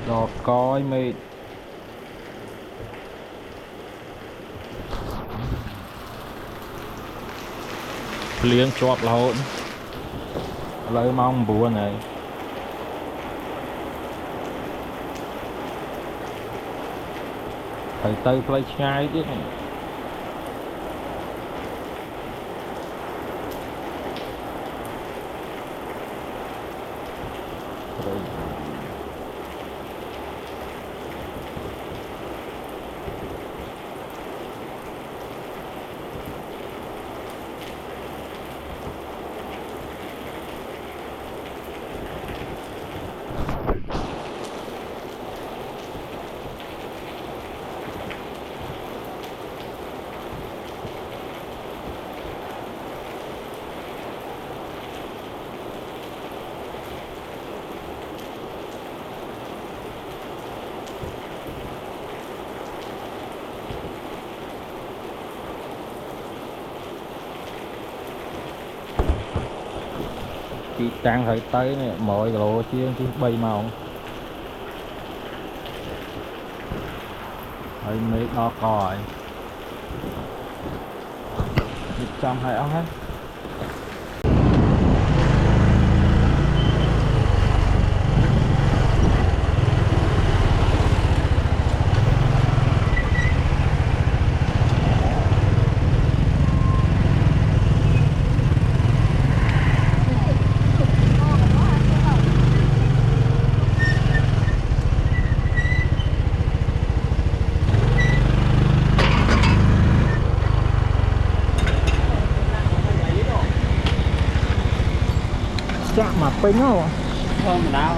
đọt coi mệt liếng chọp là hỗn lấy mong bùa này phải tay play nhai chứ này. Chị trang phải tới này mọi lộ chia chứ bay màu hơi mấy đo còi 100 hay áo hết chạm mà pin không thơm mà đã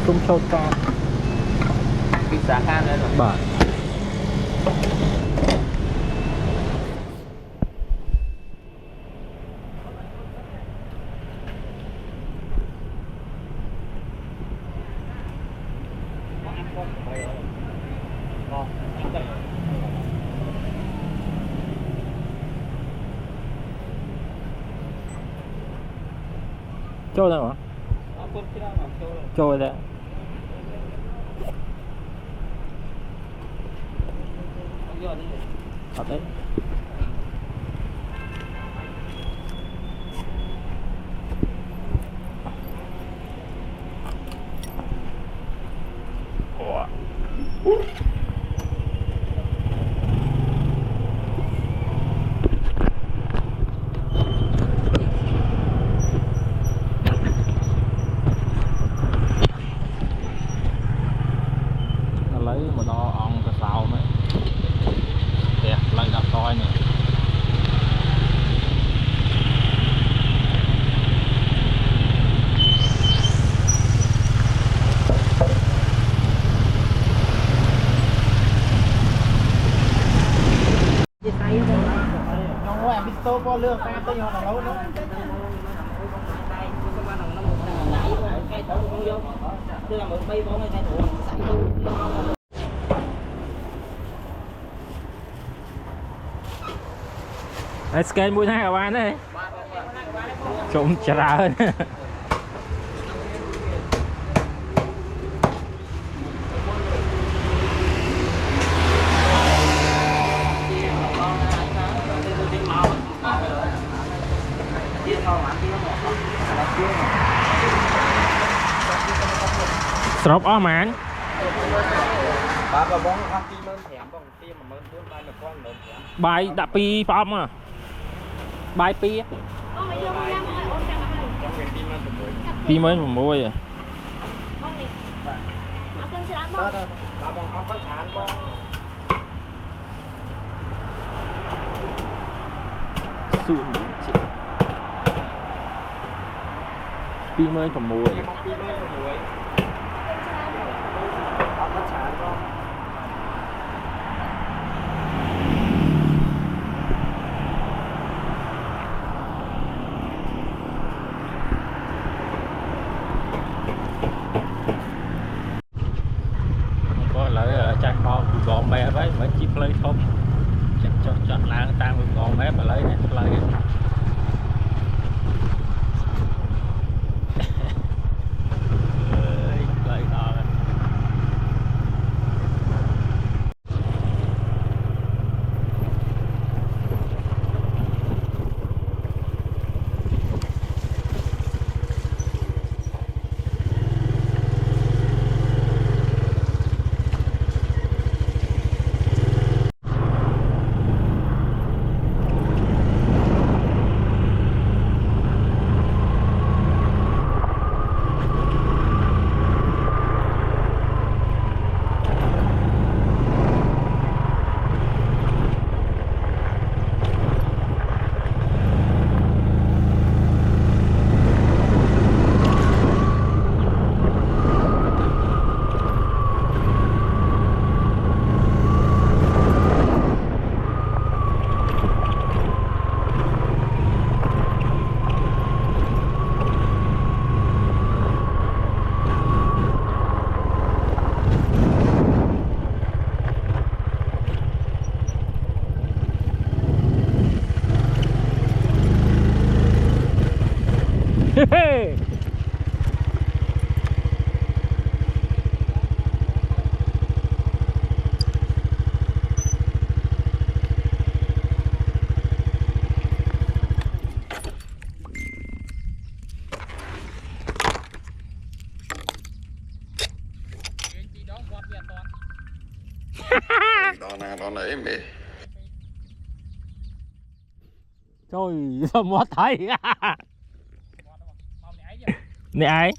không sâu to cái giá khác đấy rồi bạn trôi đâu hả trôi đấy thật đấy lấy mà đo ong cái sao mấy đẹp lại đặt coi nè không có em biết tô có lương ta tới nhau là lâu nữa cái tổ con vô tức là mượn bay con cái thủ đấy scan mũi hai của bạn đấy trộm chả hơn srop ó mán bà bóng không ti mơn thèm bóng ti mà mơn bốn tay mà con mơn thèm bài đã pi phong à bài pi pi mới một môi à bà bóng không có chán bóng sụn 26,000 Em mong pin mới cho muối. Bắt chán không? có lợi chắc bao gọn mẹ với mấy chiếc lấy không chọn lang tam gọn mẹ mà lấy này lấy lấy đó Đòn ấy mày trời sao mót thấy nè ai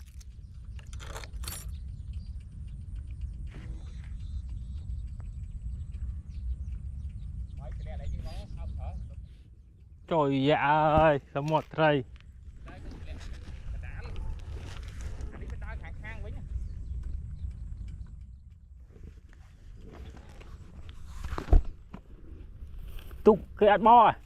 trời dạ ơi sao mót thấy tục cái ăn bo à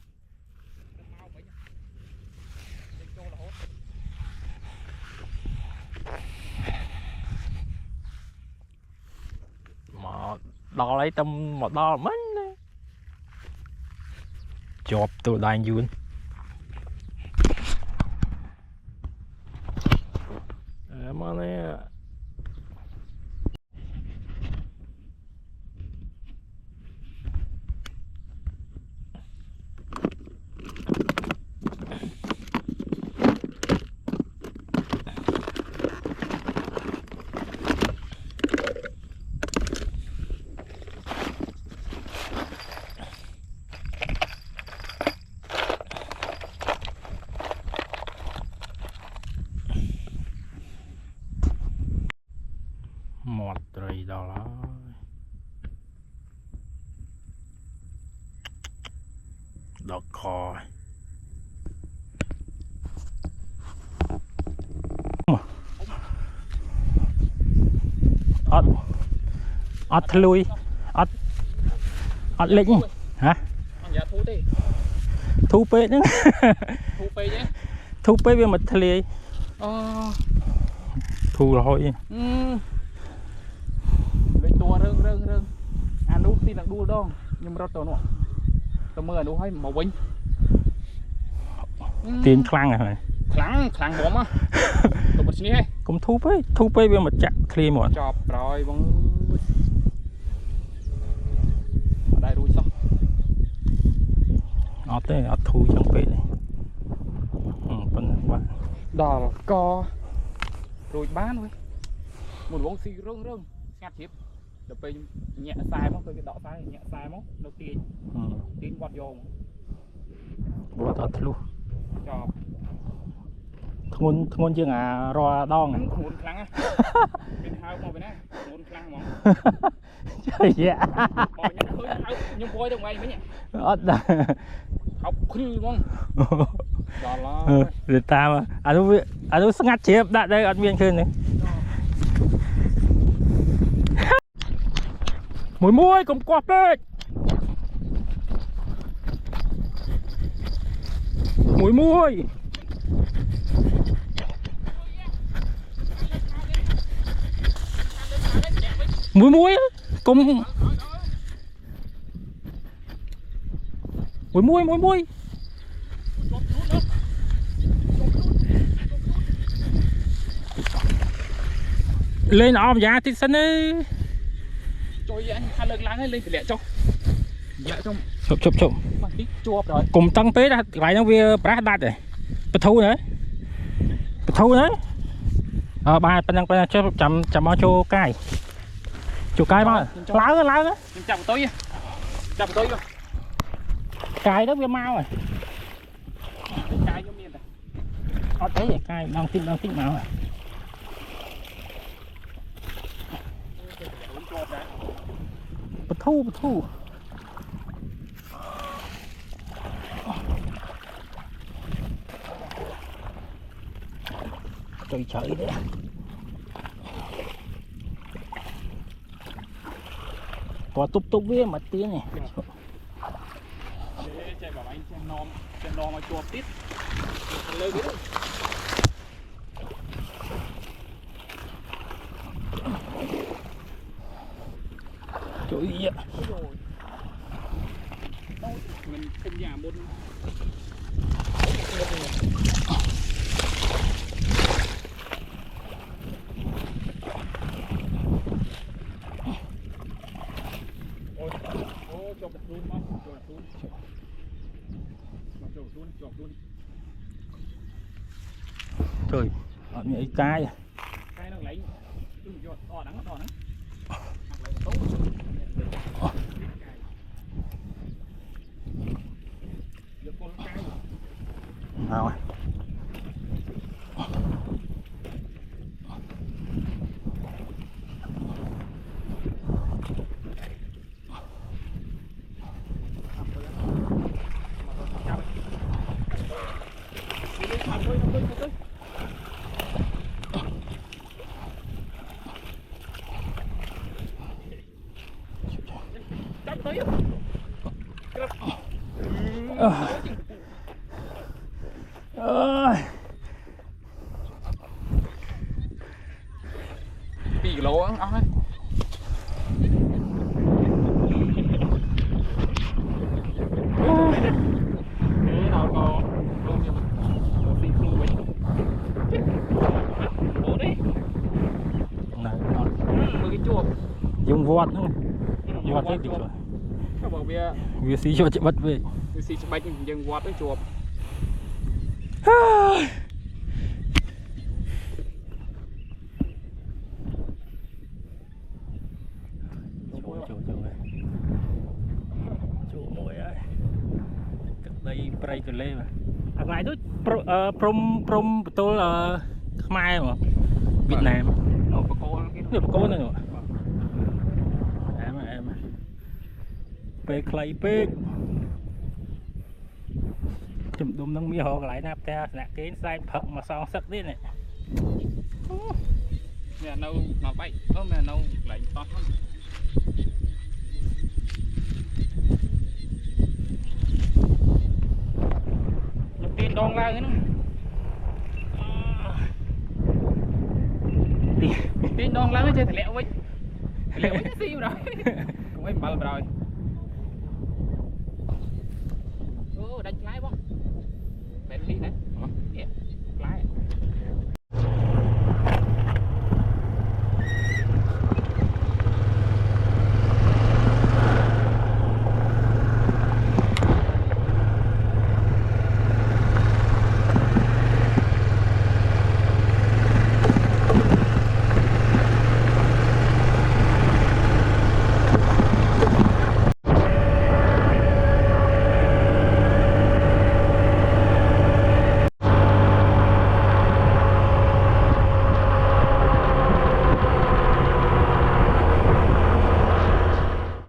mà đo lấy tâm một đo mất chộp tôi đang vui mà này một rồi đó đọt kho ọt lui ọt lĩnh hả thu pê nữa thu pê với mật thề thu rồiตัวเรื่องอันนู้นที่หลังดูดองยังรถตัวนู้นตัวเมื่อนู้นให้มาวิ่ง tiền khăn à khăn bom áตัวมันนี่ให้ cũng thu pê với một chặt clear một จอบรอยบังได้รู้ซะ ở đây ở thu trong pê này phần bạn ดอกก็รู้บ้านเลยหมุนวงซีเรื่องงัดทิพย์เดี๋ยวไปแnhẹทรายมั้งไปดอกทรายแnhẹทรายมั้งเราตีนวัดโยง bữa đó thu จอบ thôn chưa à rò đong à หมุนครั้งอ่ะเป็นเท้ามาไปนะหมุนครั้งมั้ง trời dạ บอกยังเคยเท้ายังปล่อยตรงไว้ไหมเนี่ย ở đây เท้ học khư không đó là để ta mà anh nó ngắt chếp đã đây ăn miên khơi này mùi muôi cũng quạt đấy mùi muôi muối muối cùng muối lên om giá tí sân ấy trời anh hai lần láng ấy lên thì lẹ cho lẹ trong chụp bằng tí chuột rồi cùng tăng pế ra lại nó về bát đạt rồi bật thu đấy ba bên đang cho chậm cho cài mà láo đó chậm tối rồi cài đó về mau rồi cài vô miền này thấy vậy cài đang tin màu rồi bật thu trời đấy có túc với mặt tiếng này chạy bảo anh chân non mà chuột tít lơ biết trời ơi mình không nhà một trời ở những cái nó lấy đỏ nắng nào tỷ lỗ ăn hết nào có luôn như một tỷ luôn ấy bố đấy này một cái chuột dùng vọt nữa vọt đấy được rồi các bảo bia việc xí cho chị bắt về việc xí cho bạch dừng vọt với chuột đây pray từ lên mà ngày đó prom tôi là Khmer mà Việt Nam được cô này rồi em pe clay pe chụp đùm nông mi họ lại nạp theo nè cái sai phật mà son sắc đấy này mẹ nâu mà bay mẹ nâu lại to lắm tiền đòn la cái nó tiền đòn la cái chơi lẹo với siêu rồi cũng em bật rồi đánh lái bóng